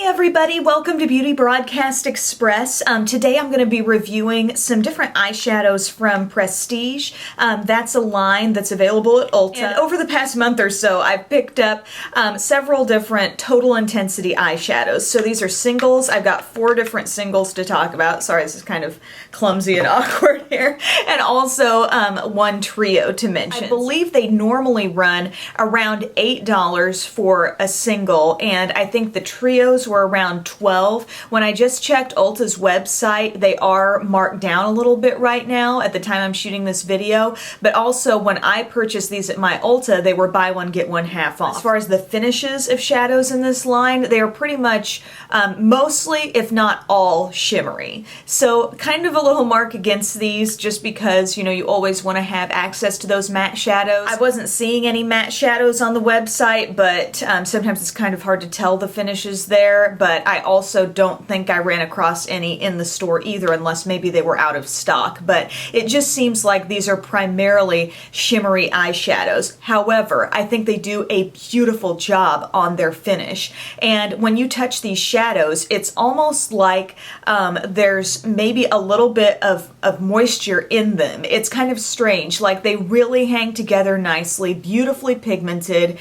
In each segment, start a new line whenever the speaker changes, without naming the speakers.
everybody, welcome to Beauty Broadcast Express. Today I'm going to be reviewing some different eyeshadows from Prestige. That's a line that's available at Ulta. And over the past month or so, I've picked up several different Total Intensity eyeshadows. So these are singles. I've got 4 different singles to talk about. Sorry, this is kind of clumsy and awkward here. And also one trio to mention. I believe they normally run around $8 for a single, and I think the trios were around $12. When I just checked Ulta's website, they are marked down a little bit right now at the time I'm shooting this video, but also when I purchased these at my Ulta, they were buy one get one half off. As far as the finishes of shadows in this line, they are pretty much mostly, if not all, shimmery. So kind of a little mark against these just because, you know, you always want to have access to those matte shadows. I wasn't seeing any matte shadows on the website, but sometimes it's kind of hard to tell the finishes there, but I also don't think I ran across any in the store either, unless maybe they were out of stock. But it just seems like these are primarily shimmery eyeshadows. However, I think they do a beautiful job on their finish. And when you touch these shadows, it's almost like there's maybe a little bit of moisture in them. It's kind of strange, like they really hang together nicely, beautifully pigmented.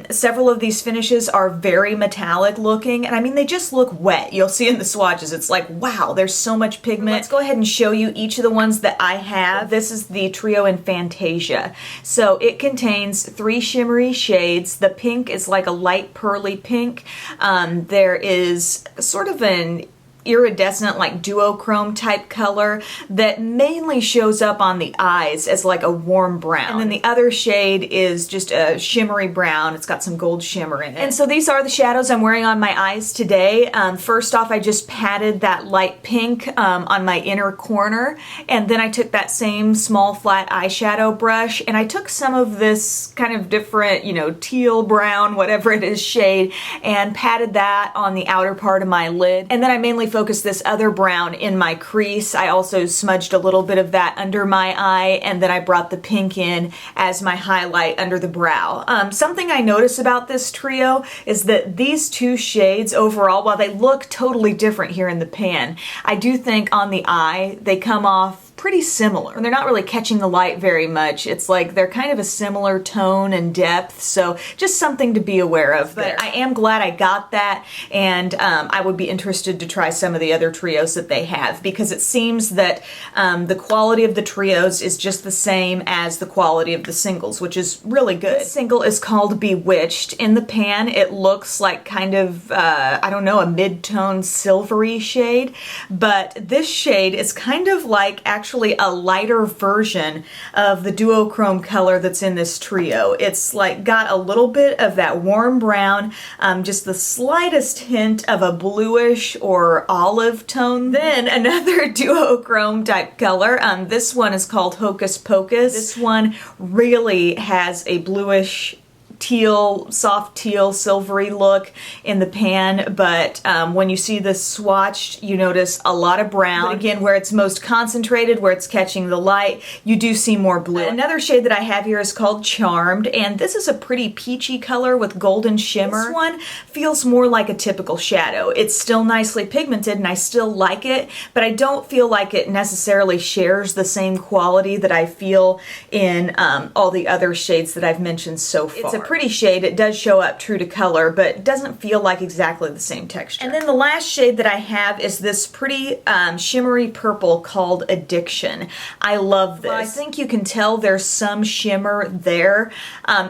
Several of these finishes are very metallic looking, and I mean, they just look wet. You'll see in the swatches, it's like, wow, there's so much pigment. Let's go ahead and show you each of the ones that I have. This is the trio in Fantasia. So it contains 3 shimmery shades. The pink is like a light pearly pink. There is sort of an iridescent, like duochrome type color that mainly shows up on the eyes as like a warm brown. And then the other shade is just a shimmery brown. It's got some gold shimmer in it. And so these are the shadows I'm wearing on my eyes today. First off, I just patted that light pink on my inner corner, and then I took that same small flat eyeshadow brush and I took some of this kind of different, you know, teal brown, whatever it is, shade, and patted that on the outer part of my lid. And then I mainly focus this other brown in my crease. I also smudged a little bit of that under my eye, and then I brought the pink in as my highlight under the brow. Something I notice about this trio is that these 2 shades overall, while they look totally different here in the pan, I do think on the eye they come off pretty similar. And they're not really catching the light very much. It's like they're kind of a similar tone and depth, so just something to be aware of there. But I am glad I got that, and I would be interested to try some of the other trios that they have, because it seems that the quality of the trios is just the same as the quality of the singles, which is really good. This single is called Bewitched. In the pan, it looks like kind of, I don't know, a mid-tone silvery shade, but this shade is kind of like actually a lighter version of the duochrome color that's in this trio. It's like got a little bit of that warm brown, just the slightest hint of a bluish or olive tone. Then another duochrome type color. This one is called Hocus Pocus. This one really has a bluish teal, soft teal, silvery look in the pan, but when you see this swatched, you notice a lot of brown. But again, where it's most concentrated, where it's catching the light, you do see more blue. Another shade that I have here is called Charmed, and this is a pretty peachy color with golden shimmer. This one feels more like a typical shadow. It's still nicely pigmented, and I still like it, but I don't feel like it necessarily shares the same quality that I feel in all the other shades that I've mentioned so far. It's a pretty shade. It does show up true to color, but doesn't feel like exactly the same texture. And then the last shade that I have is this pretty shimmery purple called Addiction. I love this. Well, I think you can tell there's some shimmer there.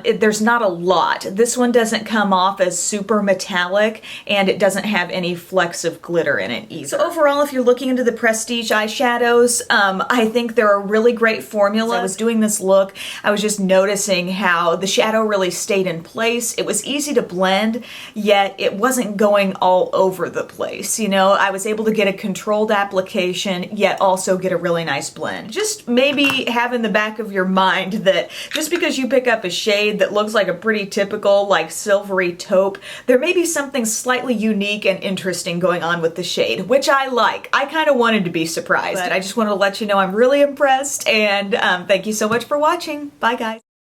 There's not a lot. This one doesn't come off as super metallic, and it doesn't have any flecks of glitter in it either. So overall, if you're looking into the Prestige eyeshadows, I think they're a really great formula. As I was doing this look, I was just noticing how the shadow really stayed in place. It was easy to blend, yet it wasn't going all over the place. You know, I was able to get a controlled application, yet also get a really nice blend. Just maybe have in the back of your mind that just because you pick up a shade that looks like a pretty typical, like silvery taupe, there may be something slightly unique and interesting going on with the shade, which I like. I kind of wanted to be surprised, but I just wanted to let you know I'm really impressed, and thank you so much for watching. Bye, guys.